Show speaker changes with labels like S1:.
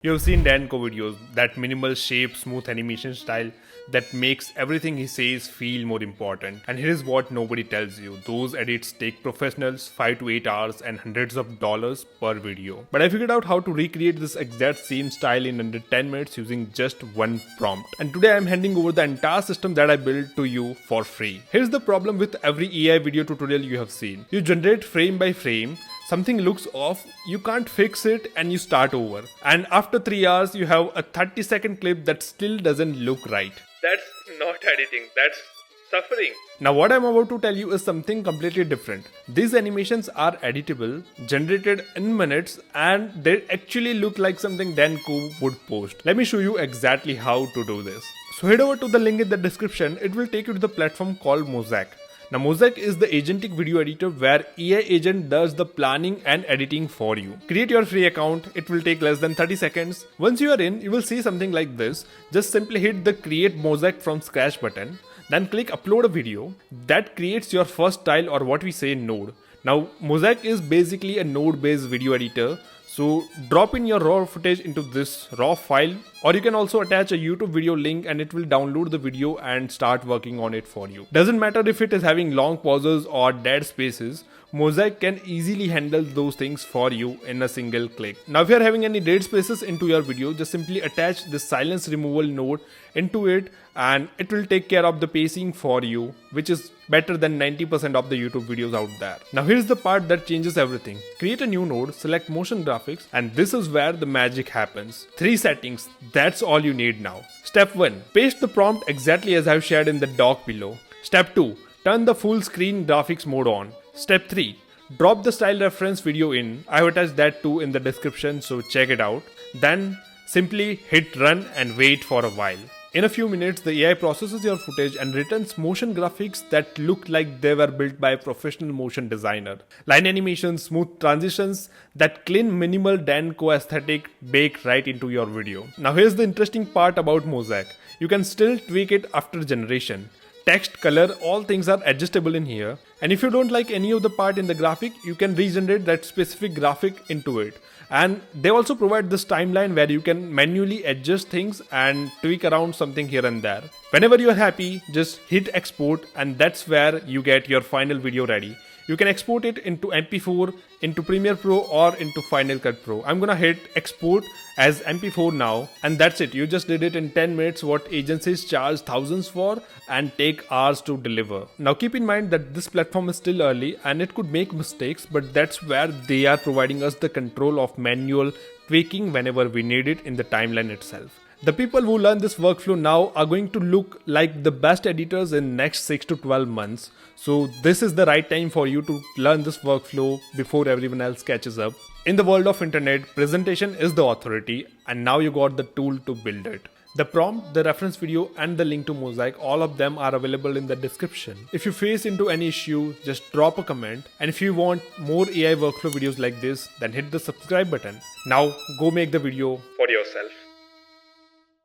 S1: You've seen Dan Koe videos, that minimal shape, smooth animation style that makes everything he says feel more important. And here is what nobody tells you. Those edits take professionals 5 to 8 hours and hundreds of dollars per video. But I figured out how to recreate this exact same style in under 10 minutes using just one prompt. And today I'm handing over the entire system that I built to you for free. Here's the problem with every AI video tutorial you have seen. You generate frame by frame, something looks off, you can't fix it and you start over. And after 3 hours, you have a 30-second clip that still doesn't look right. That's not editing, that's suffering. Now what I'm about to tell you is something completely different. These animations are editable, generated in minutes, and they actually look like something Dan Koe would post. Let me show you exactly how to do this. So head over to the link in the description. It will take you to the platform called Mosaic. Now Mosaic is the agentic video editor where AI agent does the planning and editing for you. Create your free account, it will take less than 30 seconds. Once you are in, you will see something like this. Just simply hit the create Mosaic from scratch button. Then click upload a video. That creates your first style, or what we say node. Now Mosaic is basically a node based video editor. So drop in your raw footage into this raw file, or you can also attach a YouTube video link and it will download the video and start working on it for you. Doesn't matter if it is having long pauses or dead spaces, Mosaic can easily handle those things for you in a single click. Now if you are having any dead spaces into your video, just simply attach the silence removal node into it and it will take care of the pacing for you, which is better than 90% of the YouTube videos out there. Now here's the part that changes everything. Create a new node, select motion graphics, and this is where the magic happens. 3 settings, that's all you need now. Step 1. Paste the prompt exactly as I've shared in the doc below. Step 2. Turn the full screen graphics mode on. Step 3. Drop the style reference video in. I've attached that too in the description, so check it out. Then simply hit run and wait for a while. In a few minutes, the AI processes your footage and returns motion graphics that look like they were built by a professional motion designer. Line animations, smooth transitions, that clean minimal Dan Koe aesthetic baked right into your video. Now here's the interesting part about Mosaic. You can still tweak it after generation. Text, color, all things are adjustable in here. And if you don't like any of the part in the graphic, you can regenerate that specific graphic into it. And they also provide this timeline where you can manually adjust things and tweak around something here and there. Whenever you're happy, just hit export and that's where you get your final video ready. You can export it into MP4, into Premiere Pro or into Final Cut Pro. I'm gonna hit export as MP4 now, and that's it. You just did it in 10 minutes what agencies charge thousands for and take hours to deliver. Now keep in mind that this platform is still early and it could make mistakes, but that's where they are providing us the control of manual tweaking whenever we need it in the timeline itself. The people who learn this workflow now are going to look like the best editors in next 6 to 12 months. So this is the right time for you to learn this workflow before everyone else catches up. In the world of internet, presentation is the authority and now you got the tool to build it. The prompt, the reference video and the link to Mosaic, all of them are available in the description. If you face into any issue, just drop a comment. And if you want more AI workflow videos like this, then hit the subscribe button. Now go make the video for yourself.